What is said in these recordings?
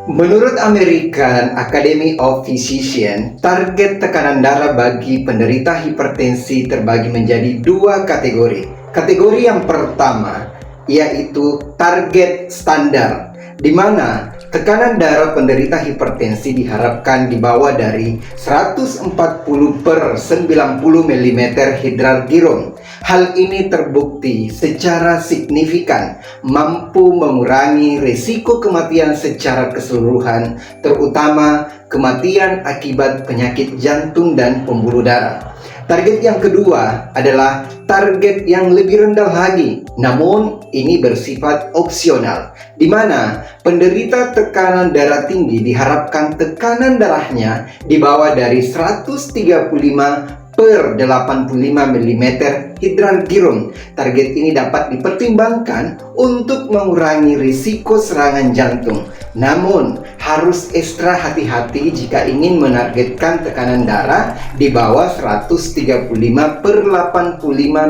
Menurut American Academy of Physicians, target tekanan darah bagi penderita hipertensi terbagi menjadi dua kategori. Kategori yang pertama yaitu target standar, di mana tekanan darah penderita hipertensi diharapkan di bawah dari 140 per 90 mm hidrargiron. Hal ini terbukti secara signifikan mampu mengurangi risiko kematian secara keseluruhan, terutama kematian akibat penyakit jantung dan pembuluh darah. Target yang kedua adalah target yang lebih rendah lagi, namun ini bersifat opsional, di mana penderita tekanan darah tinggi diharapkan tekanan darahnya di bawah dari 135 per 85 mm hidrargiron. Target ini dapat dipertimbangkan untuk mengurangi risiko serangan jantung. Namun, harus ekstra hati-hati jika ingin menargetkan tekanan darah di bawah 135 per 85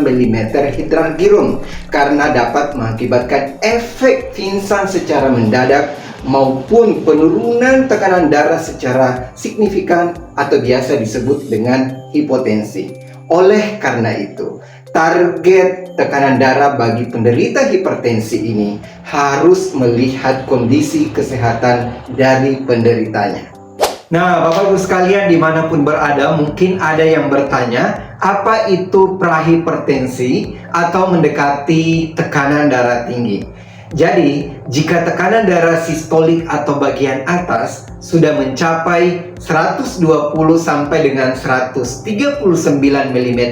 mm hidrargiron, karena dapat mengakibatkan efek pingsan secara mendadak maupun penurunan tekanan darah secara signifikan atau biasa disebut dengan hipotensi. Oleh karena itu, target tekanan darah bagi penderita hipertensi ini harus melihat kondisi kesehatan dari penderitanya. Nah, Bapak Ibu sekalian dimanapun berada, mungkin ada yang bertanya, apa itu prahipertensi atau mendekati tekanan darah tinggi? Jadi, jika tekanan darah sistolik atau bagian atas sudah mencapai 120 sampai dengan 139 mm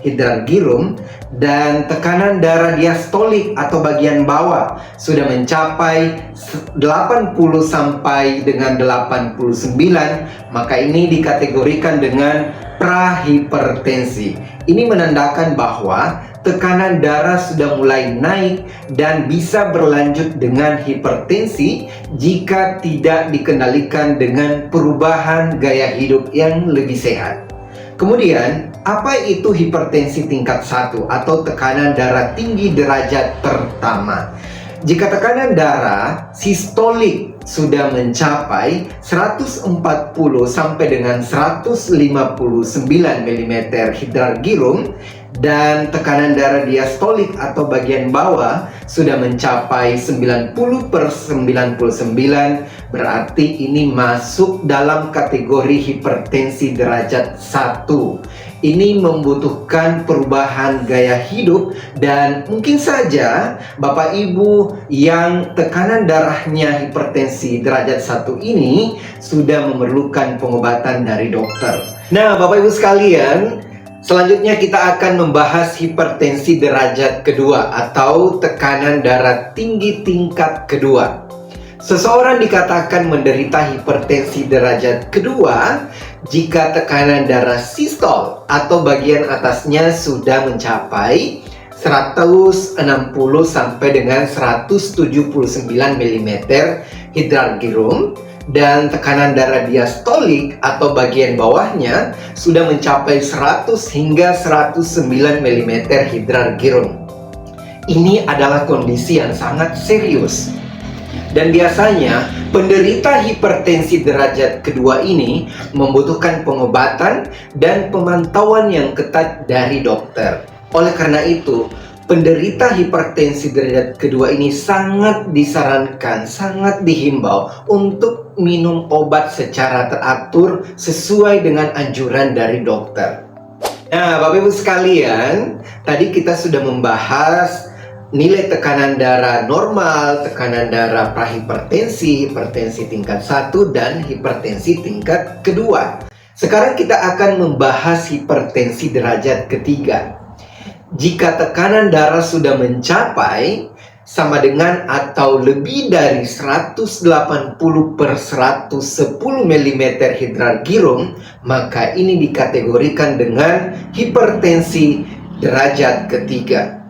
hidrargiron dan tekanan darah diastolik atau bagian bawah sudah mencapai 80 sampai dengan 89, maka ini dikategorikan dengan prahipertensi. Ini menandakan bahwa tekanan darah sudah mulai naik dan bisa berlanjut dengan hipertensi jika tidak dikendalikan dengan perubahan gaya hidup yang lebih sehat. Kemudian, apa itu hipertensi tingkat 1 atau tekanan darah tinggi derajat pertama? Jika tekanan darah sistolik sudah mencapai 140 sampai dengan 159 mm hidrargiron dan tekanan darah diastolik atau bagian bawah sudah mencapai 90 per 99, berarti ini masuk dalam kategori hipertensi derajat 1. Ini membutuhkan perubahan gaya hidup dan mungkin saja Bapak Ibu yang tekanan darahnya hipertensi derajat 1 ini sudah memerlukan pengobatan dari dokter. Nah, Bapak Ibu sekalian, selanjutnya kita akan membahas hipertensi derajat kedua atau tekanan darah tinggi tingkat kedua. Seseorang dikatakan menderita hipertensi derajat kedua jika tekanan darah sistol atau bagian atasnya sudah mencapai 160 sampai dengan 179 mm hidrargiron dan tekanan darah diastolik atau bagian bawahnya sudah mencapai 100 hingga 109 mm hidrargiron. Ini adalah kondisi yang sangat serius. Dan biasanya penderita hipertensi derajat kedua ini membutuhkan pengobatan dan pemantauan yang ketat dari dokter. Oleh karena itu, penderita hipertensi derajat kedua ini sangat disarankan, sangat dihimbau untuk minum obat secara teratur sesuai dengan anjuran dari dokter. Nah, Bapak Ibu sekalian, tadi kita sudah membahas nilai tekanan darah normal, tekanan darah prahipertensi, hipertensi tingkat 1, dan hipertensi tingkat kedua. Sekarang kita akan membahas hipertensi derajat ketiga. Jika tekanan darah sudah mencapai sama dengan atau lebih dari 180 per 110 mm hidrargiron, maka ini dikategorikan dengan hipertensi derajat ketiga.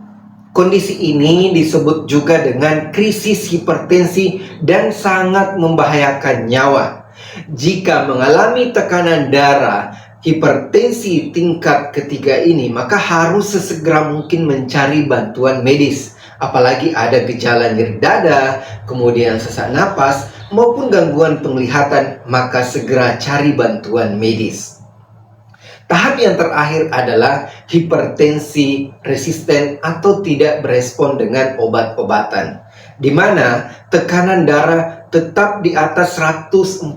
Kondisi ini disebut juga dengan krisis hipertensi dan sangat membahayakan nyawa. Jika mengalami tekanan darah hipertensi tingkat ketiga ini, maka harus sesegera mungkin mencari bantuan medis Apalagi ada gejala nyeri dada, kemudian sesak napas, maupun gangguan penglihatan, maka segera cari bantuan medis. Tahap yang terakhir adalah hipertensi resisten atau tidak berespon dengan obat-obatan, di mana tekanan darah tetap di atas 140/90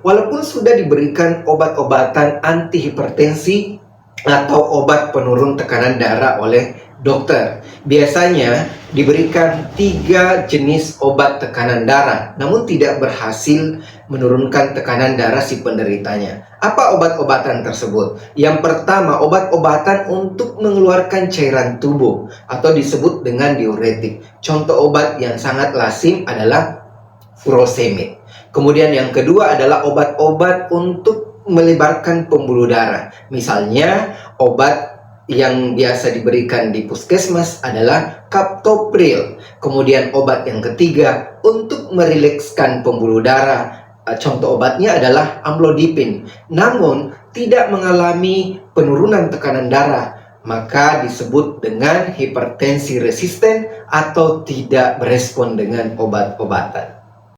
walaupun sudah diberikan obat-obatan antihipertensi atau obat penurun tekanan darah oleh dokter. Biasanya diberikan 3 jenis obat tekanan darah, namun tidak berhasil menurunkan tekanan darah si penderitanya. Apa obat-obatan tersebut? Yang pertama, obat-obatan untuk mengeluarkan cairan tubuh atau disebut dengan diuretik. Contoh obat yang sangat lazim adalah furosemid. Kemudian yang kedua adalah obat-obat untuk melebarkan pembuluh darah. Misalnya obat yang biasa diberikan di puskesmas adalah kaptopril. Kemudian obat yang ketiga untuk merilekskan pembuluh darah. Contoh obatnya adalah amlodipin. Namun tidak mengalami penurunan tekanan darah, maka disebut dengan hipertensi resisten atau tidak berespon dengan obat-obatan.